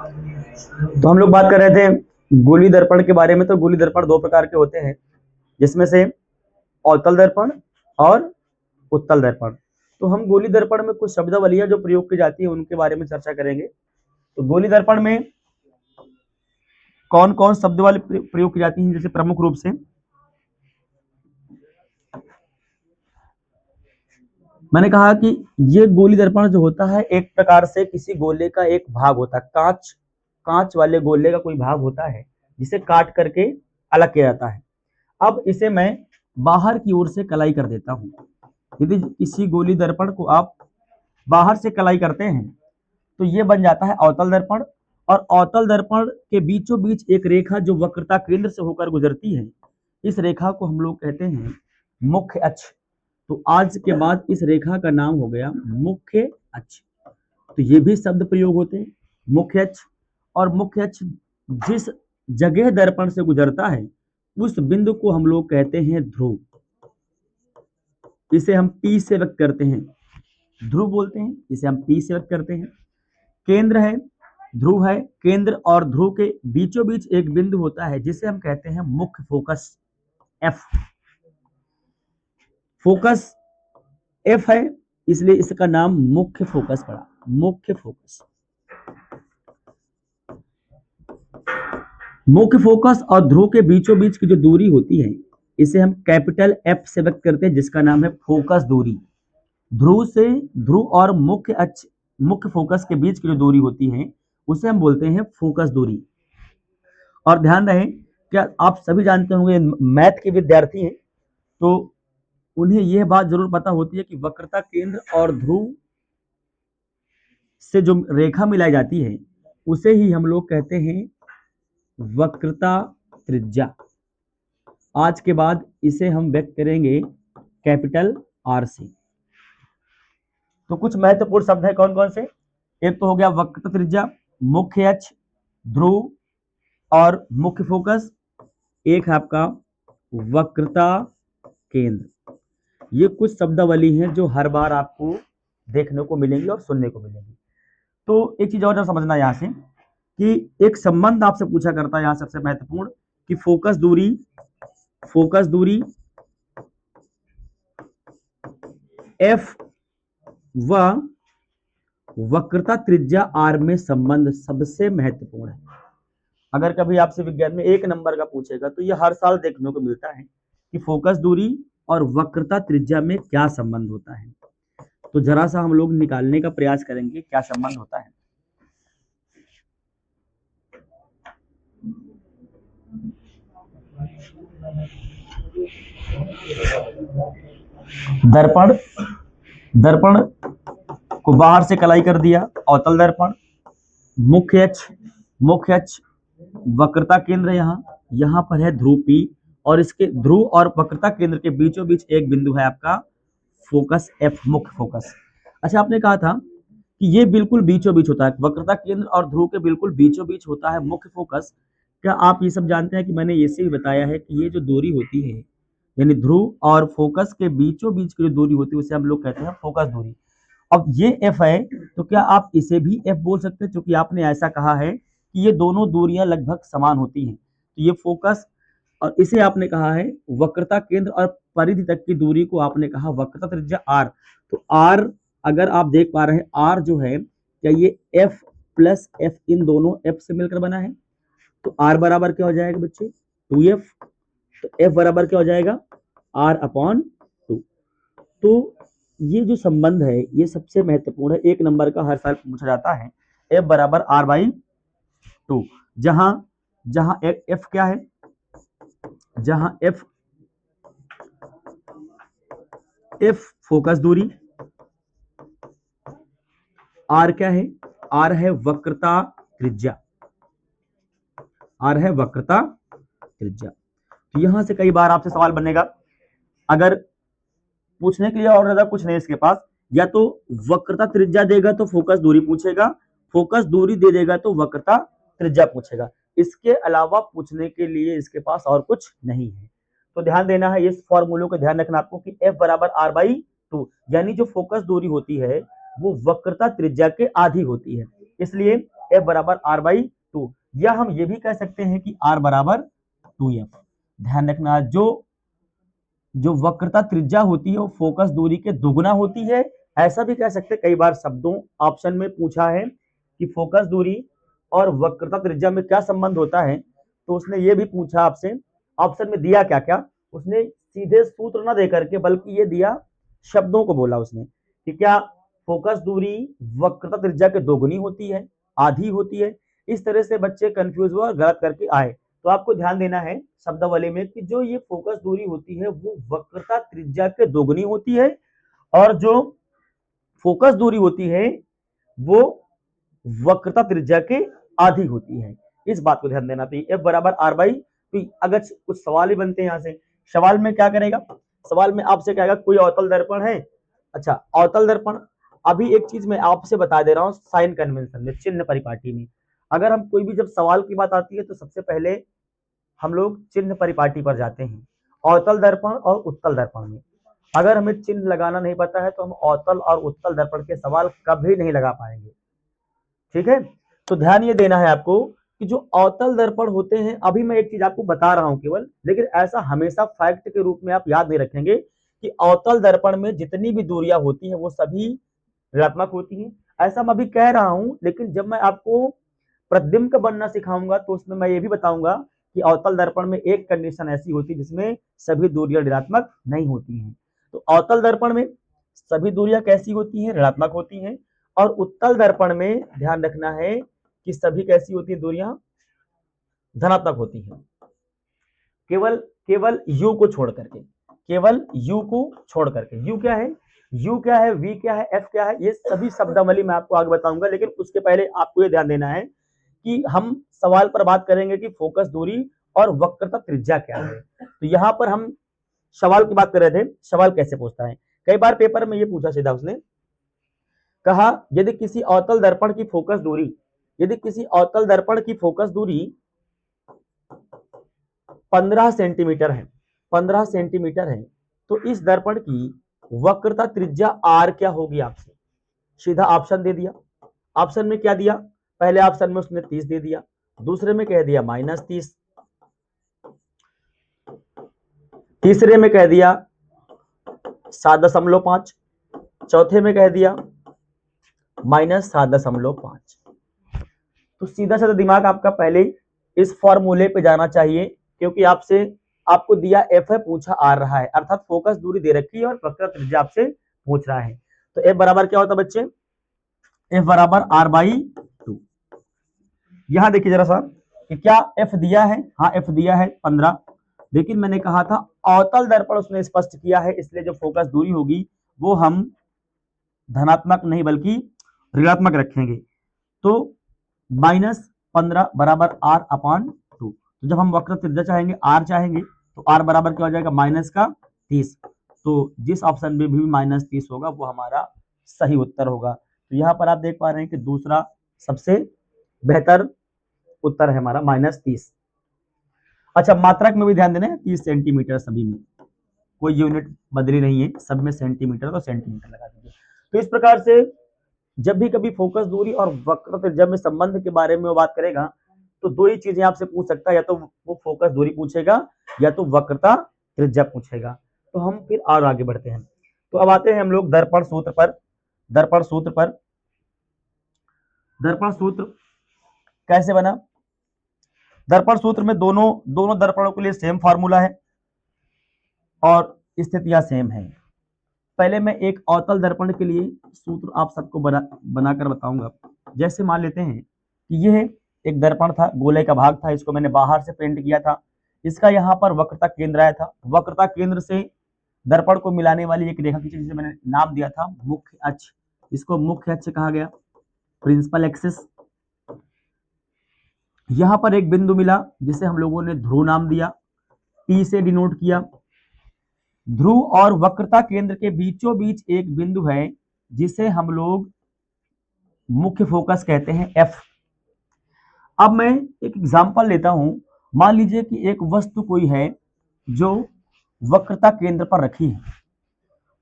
तो हम लोग बात कर रहे थे गोली दर्पण के बारे में। तो गोली दर्पण दो प्रकार के होते हैं, जिसमें से अवतल दर्पण और उत्तल दर्पण। तो हम गोली दर्पण में कुछ शब्दावलियां जो प्रयोग की जाती है उनके बारे में चर्चा करेंगे। तो गोली दर्पण में कौन कौन शब्दावली प्रयोग की जाती है, जैसे प्रमुख रूप से मैंने कहा कि ये गोली दर्पण जो होता है एक प्रकार से किसी गोले का एक भाग होता है, कांच कांच वाले गोले का कोई भाग होता है जिसे काट करके अलग किया जाता है। अब इसे मैं बाहर की ओर से कलाई कर देता हूं। यदि किसी गोली दर्पण को आप बाहर से कलाई करते हैं तो ये बन जाता है अवतल दर्पण। और अवतल दर्पण के बीचों बीच एक रेखा जो वक्रता केंद्र से होकर गुजरती है, इस रेखा को हम लोग कहते हैं मुख्य अक्ष। तो आज के बाद इस रेखा का नाम हो गया मुख्य अक्ष। तो ये भी शब्द प्रयोग होते हैं, मुख्य अक्ष। और मुख्य अक्ष जिस जगह दर्पण से गुजरता है उस बिंदु को हम लोग कहते हैं ध्रुव। इसे हम पी से व्यक्त करते हैं, ध्रुव बोलते हैं, इसे हम पी से व्यक्त करते हैं। केंद्र है, ध्रुव है, केंद्र और ध्रुव के बीचों बीच एक बिंदु होता है जिसे हम कहते हैं मुख्य फोकस, एफ। फोकस एफ है, इसलिए इसका नाम मुख्य फोकस पड़ा, मुख्य फोकस। मुख्य फोकस और ध्रुव के बीचों बीच की जो दूरी होती है इसे हम कैपिटल एफ से व्यक्त करते हैं, जिसका नाम है फोकस दूरी। ध्रुव और मुख्य अक्ष, मुख्य फोकस के बीच की जो दूरी होती है उसे हम बोलते हैं फोकस दूरी। और ध्यान रहे, क्या आप सभी जानते होंगे, मैथ के विद्यार्थी हैं तो उन्हें यह बात जरूर पता होती है कि वक्रता केंद्र और ध्रुव से जो रेखा मिलाई जाती है उसे ही हम लोग कहते हैं वक्रता त्रिज्या। आज के बाद इसे हम व्यक्त करेंगे कैपिटल आर से। तो कुछ महत्वपूर्ण शब्द है कौन कौन से? एक तो हो गया वक्रता त्रिज्या, मुख्य अक्ष, ध्रुव और मुख्य फोकस। एक है आपका वक्रता केंद्र। ये कुछ शब्दावली हैं जो हर बार आपको देखने को मिलेंगी और सुनने को मिलेंगी। तो एक चीज और समझना यहाँ से कि एक संबंध आपसे पूछा करता है यहाँ सबसे महत्वपूर्ण कि फोकस दूरी एफ व वक्रता त्रिज्या आर में संबंध सबसे महत्वपूर्ण है। अगर कभी आपसे विज्ञान में एक नंबर का पूछेगा तो यह हर साल देखने को मिलता है कि फोकस दूरी और वक्रता त्रिज्या में क्या संबंध होता है। तो जरा सा हम लोग निकालने का प्रयास करेंगे क्या संबंध होता है। दर्पण को बाहर से कलाई कर दिया, अवतल दर्पण। मुख्य अक्ष वक्रता केंद्र यहाँ पर है ध्रुव पी, और इसके ध्रुव और वक्रता केंद्र के बीचों बीच एक बिंदु है आपका फोकस एफ, मुख्य फोकस। अच्छा, आपने कहा था कि ये बिल्कुल बीचों बीच होता है, वक्रता केंद्र और ध्रुव के बिल्कुल बीचों बीच होता है मुख्य फोकस। क्या आप ये सब जानते हैं कि मैंने ये भी बताया है कि ये जो दूरी होती है यानी ध्रुव और फोकस के बीचों बीच की जो दूरी होती है उसे हम लोग कहते हैं फोकस दूरी। अब ये एफ है तो क्या आप इसे भी एफ बोल सकते हैं, क्योंकि आपने ऐसा कहा है कि ये दोनों दूरियां लगभग समान होती हैं। तो ये फोकस, और इसे आपने कहा है वक्रता केंद्र और परिधि तक की दूरी को आपने कहा वक्रता त्रिज्या आर। तो आर अगर आप देख पा रहे हैं, आर जो है क्या ये एफ प्लस एफ इन दोनों एफ से मिलकर बना है। तो आर बराबर क्या हो जाएगा बच्चे? 2f। तो एफ बराबर क्या हो जाएगा? R upon 2। तो ये जो संबंध है ये सबसे महत्वपूर्ण है, एक नंबर का हर साल पूछा जाता है। एफ बराबर आर बाई 2, जहां एफ क्या है, जहां एफ फोकस दूरी, आर क्या है, आर है वक्रता त्रिज्या, आर है वक्रता त्रिज्या। तो यहां से कई बार आपसे सवाल बनेगा, अगर पूछने के लिए और ज्यादा कुछ नहीं इसके पास, या तो वक्रता त्रिज्या देगा तो फोकस दूरी पूछेगा, फोकस दूरी दे देगा तो वक्रता त्रिज्या पूछेगा। इसके अलावा पूछने के लिए इसके पास और कुछ नहीं है। तो ध्यान देना है इस फॉर्मूलों को, ध्यान रखना आपको कि एफ बराबर आर बाई 2, यानी जो फोकस दूरी होती है वो वक्रता त्रिज्या के आधी होती है। इसलिए F बराबर R/2, या हम ये भी कह सकते हैं कि R बराबर 2F। ध्यान रखना, जो वक्रता त्रिज्या होती है वो फोकस दूरी के दुगुना होती है। ऐसा भी कह सकते हैं, कई बार शब्दों ऑप्शन में पूछा है कि फोकस दूरी और वक्रता त्रिज्या में क्या संबंध होता है, तो उसने ये भी पूछा आपसे। ऑप्शन में दिया क्या क्या, उसने सीधे सूत्र ना दे करके बल्कि ये दिया, शब्दों को बोला उसने कि क्या फोकस दूरी वक्रता त्रिज्या के दोगुनी होती है, आधी होती है। इस तरह से बच्चे कंफ्यूज हुए और गलत करके आए। तो आपको ध्यान देना है शब्दावली में कि जो ये फोकस दूरी होती है वो वक्रता त्रिज्या के दोगुनी होती है, और जो फोकस दूरी होती है वो वक्रता त्रिज्या के आधी होती है। इस बात को ध्यान देना। तो F बराबर R/, तो अगर कुछ सवाल ही बनते हैं यहाँ से, सवाल में क्या करेगा, सवाल में आपसे कहेगा कोई अवतल दर्पण है। अच्छा, अवतल दर्पण, अभी एक चीज मैं आपसे बता दे रहा हूँ, साइन कन्वेंशन में, चिन्ह परिपाटी में, अगर हम कोई भी जब सवाल की बात आती है तो सबसे पहले हम लोग चिन्ह परिपाटी पर जाते हैं, अवतल दर्पण और उत्तल दर्पण में। अगर हमें चिन्ह लगाना नहीं पता है तो हम अवतल और उत्तल दर्पण के सवाल कभी नहीं लगा पाएंगे। ठीक है, तो ध्यान ये देना है आपको कि जो अवतल दर्पण होते हैं, अभी मैं एक चीज आपको बता रहा हूं केवल, लेकिन ऐसा हमेशा फैक्ट के रूप में आप याद नहीं रखेंगे कि अवतल दर्पण में जितनी भी दूरियां होती हैं वो सभी ऋणात्मक होती हैं। ऐसा मैं अभी कह रहा हूं, लेकिन जब मैं आपको प्रतिबिंब का बनना सिखाऊंगा तो उसमें मैं ये भी बताऊंगा कि अवतल दर्पण में एक कंडीशन ऐसी होती है जिसमें सभी दूरियां ऋणात्मक नहीं होती हैं। तो अवतल दर्पण में सभी दूरियां कैसी होती हैं, ऋणात्मक होती हैं, और उत्तल दर्पण में ध्यान रखना है कि सभी कैसी होती है, दूरियां धनात्मक होती हैं, केवल केवल u को छोड़ करके, केवल u को छोड़ करके। u क्या है, u क्या है, v क्या है, f क्या है, ये सभी शब्दावली मैं आपको आगे बताऊंगा, लेकिन उसके पहले आपको ये ध्यान देना है कि हम सवाल पर बात करेंगे कि फोकस दूरी और वक्रता त्रिज्या क्या है। तो यहां पर हम सवाल की बात कर रहे थे, सवाल कैसे पूछता है, कई बार पेपर में ये पूछा सीधा उसने, कहा यदि किसी अवतल दर्पण की फोकस दूरी, यदि किसी अवतल दर्पण की फोकस दूरी 15 सेंटीमीटर है, 15 सेंटीमीटर है, तो इस दर्पण की वक्रता त्रिज्या r क्या होगी आपसे, सीधा ऑप्शन दे दिया। ऑप्शन में क्या दिया, पहले ऑप्शन में उसने 30 दे दिया, दूसरे में कह दिया -30, तीसरे में कह दिया 7.5, चौथे में कह दिया -7.5। तो सीधा साधा दिमाग आपका पहले इस फॉर्मूले पे जाना चाहिए, क्योंकि आपको दिया F है, पूछा R रहा है, अर्थात फोकस दूरी दे रखी है और वक्रता त्रिज्या आपसे पूछ रहा है। तो F बराबर क्या होता है बच्चे, F बराबर R/2। यहां देखिए जरा सा कि क्या F दिया है, हाँ F दिया है 15, लेकिन मैंने कहा था अवतल दर्पण उसने स्पष्ट किया है, इसलिए जो फोकस दूरी होगी वो हम धनात्मक नहीं बल्कि ऋणात्मक रखेंगे। तो -15 बराबर R/2। तो जब हम वक्र त्रिज्या चाहेंगे, R चाहेंगे, तो R बराबर क्या हो जाएगा, -30। तो जिस ऑप्शन में भी -30 होगा वो हमारा सही उत्तर होगा। तो यहाँ पर आप देख पा रहे हैं कि दूसरा सबसे बेहतर उत्तर है हमारा, -30। अच्छा, मात्रक में भी ध्यान देना है, 30 सेंटीमीटर सभी में, कोई यूनिट बदली नहीं है, सब में सेंटीमीटर तो सेंटीमीटर लगा दीजिए। तो इस प्रकार से जब भी कभी फोकस दूरी और वक्र त्रिज्या में संबंध के बारे में वो बात करेगा तो दो ही चीजें आपसे पूछ सकता है, या तो वो फोकस दूरी पूछेगा या तो वक्रता त्रिज्या पूछेगा। तो हम फिर और आगे बढ़ते हैं। तो अब आते हैं हम लोग दर्पण सूत्र पर। दर्पण सूत्र पर, दर्पण सूत्र कैसे बना, दर्पण सूत्र में दोनों दर्पणों के लिए सेम फार्मूला है और स्थितियां सेम है। पहले मैं एक अवतल दर्पण के लिए सूत्र आप सबको बनाकर बताऊंगा। जैसे मान लेते हैं कि यह एक दर्पण था, गोले का भाग था, इसको मैंने बाहर से पेंट किया था, इसका यहाँ पर वक्रता केंद्र आया था, वक्रता केंद्र से दर्पण को मिलाने वाली एक रेखा खींची जिसे मैंने नाम दिया था मुख्य अक्ष, इसको मुख्य अक्ष कहा गया, प्रिंसिपल एक्सिस। यहां पर एक बिंदु मिला जिसे हम लोगों ने ध्रुव नाम दिया, P से डिनोट किया। ध्रुव और वक्रता केंद्र के बीचों बीच एक बिंदु है जिसे हम लोग मुख्य फोकस कहते हैं, F। अब मैं एक एग्जांपल लेता हूं, मान लीजिए कि एक वस्तु कोई है जो वक्रता केंद्र पर रखी है,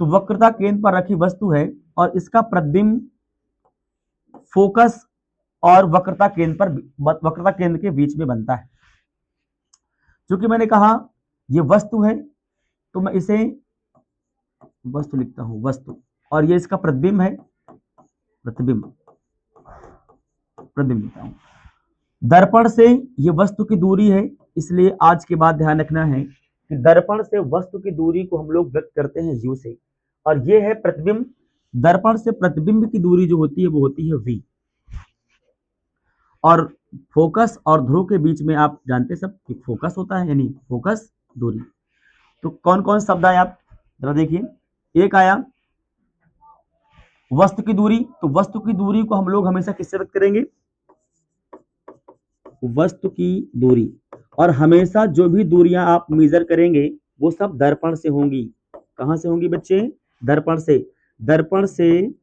तो वक्रता केंद्र पर रखी वस्तु है और इसका प्रतिबिंब फोकस और वक्रता केंद्र के बीच में बनता है। क्योंकि मैंने कहा ये वस्तु है तो मैं इसे वस्तु लिखता हूं, वस्तु, और ये इसका प्रतिबिंब है, प्रतिबिंब लिखता हूं। दर्पण से ये वस्तु की दूरी है, इसलिए आज के बाद ध्यान रखना है कि दर्पण से वस्तु की दूरी को हम लोग व्यक्त करते हैं u से, और ये है प्रतिबिंब। दर्पण से प्रतिबिंब की दूरी जो होती है वो होती है v, और फोकस और ध्रुव के बीच में आप जानते सब कि फोकस होता है, यानी फोकस दूरी। तो कौन कौन शब्द आए आप जरा देखिए। एक आया वस्तु की दूरी, तो वस्तु की दूरी को हम लोग हमेशा किससे व्यक्त करेंगे, वस्तु की दूरी, और हमेशा जो भी दूरियां आप मेजर करेंगे वो सब दर्पण से होंगी। कहां से होंगी बच्चे, दर्पण से। दर्पण से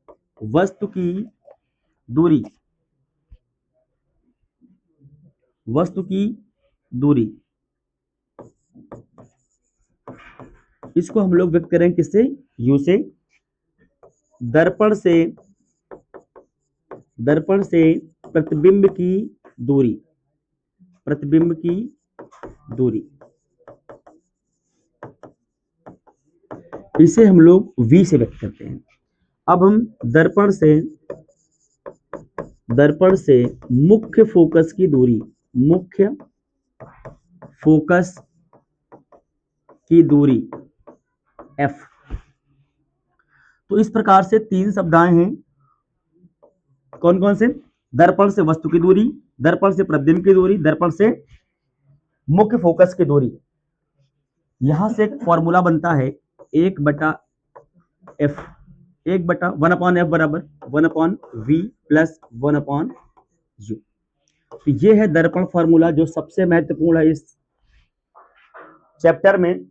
वस्तु की दूरी, वस्तु की दूरी, इसको हम लोग व्यक्त करेंगे किससे, u से। दर्पण से प्रतिबिंब की दूरी, प्रतिबिंब की दूरी, इसे हम लोग v से व्यक्त करते हैं। अब हम दर्पण से मुख्य फोकस की दूरी, मुख्य फोकस की दूरी f। तो इस प्रकार से तीन शब्द आए हैं। कौन कौन से, दर्पण से वस्तु की दूरी, दर्पण से प्रतिबिंब की दूरी, दर्पण से मुख्य फोकस की दूरी। यहां से एक फॉर्मूला बनता है 1/f, 1/1/f बराबर 1/v प्लस 1/u। तो ये है दर्पण फॉर्मूला जो सबसे महत्वपूर्ण है इस चैप्टर में।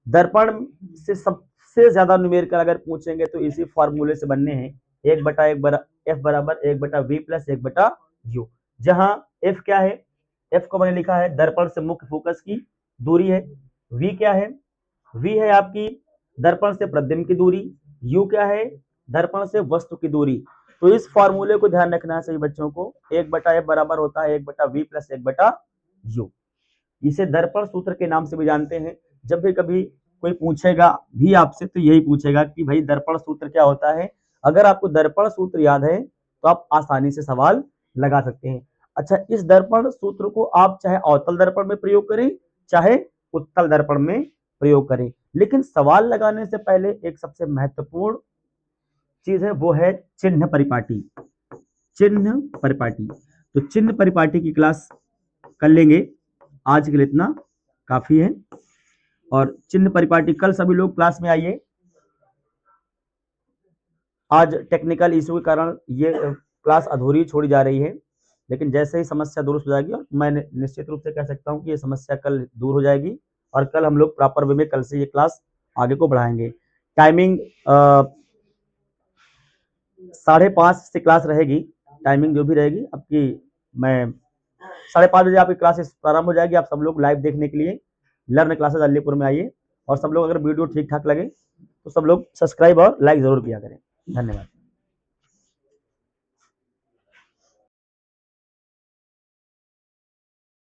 दर्पण से सबसे ज्यादा न्यूमेरिकल अगर पूछेंगे तो इसी फॉर्मूले से बनने हैं। 1/f बराबर 1/v प्लस 1/u, जहां f क्या है, f को मैंने लिखा है दर्पण से मुख्य फोकस की दूरी है। v क्या है, v है आपकी दर्पण से प्रतिबिंब की दूरी। u क्या है, दर्पण से वस्तु की दूरी। तो इस फॉर्मूले को ध्यान रखना चाहिए बच्चों को। 1/f बराबर होता है 1/v प्लस 1/u। इसे दर्पण सूत्र के नाम से भी जानते हैं। जब भी कभी कोई पूछेगा भी आपसे तो यही पूछेगा कि भाई दर्पण सूत्र क्या होता है। अगर आपको दर्पण सूत्र याद है तो आप आसानी से सवाल लगा सकते हैं। अच्छा, इस दर्पण सूत्र को आप चाहे अवतल दर्पण में प्रयोग करें चाहे उत्तल दर्पण में प्रयोग करें, लेकिन सवाल लगाने से पहले एक सबसे महत्वपूर्ण चीज है, वो है चिन्ह परिपाटी। चिन्ह परिपाटी, तो चिन्ह परिपाटी की क्लास कर लेंगे। आज के लिए इतना काफी है। और चिन्ह परिपाटी कल सभी लोग क्लास में आइए। आज टेक्निकल इशू के कारण ये क्लास अधूरी छोड़ी जा रही है, लेकिन जैसे ही समस्या दुरुस्त हो जाएगी, और मैं निश्चित रूप से कह सकता हूं कि ये समस्या कल दूर हो जाएगी, और कल हम लोग प्रॉपर वे में कल से ये क्लास आगे को बढ़ाएंगे। टाइमिंग 5:30 से क्लास रहेगी। टाइमिंग जो भी रहेगी आपकी, मैं 5:30 बजे आपकी क्लासेस प्रारंभ हो जाएगी। आप सब लोग लाइव देखने के लिए लर्न क्लासेस अलीपुर में आइए, और सब लोग अगर वीडियो ठीक ठाक लगे तो सब लोग सब्सक्राइब और लाइक जरूर किया करें। धन्यवाद।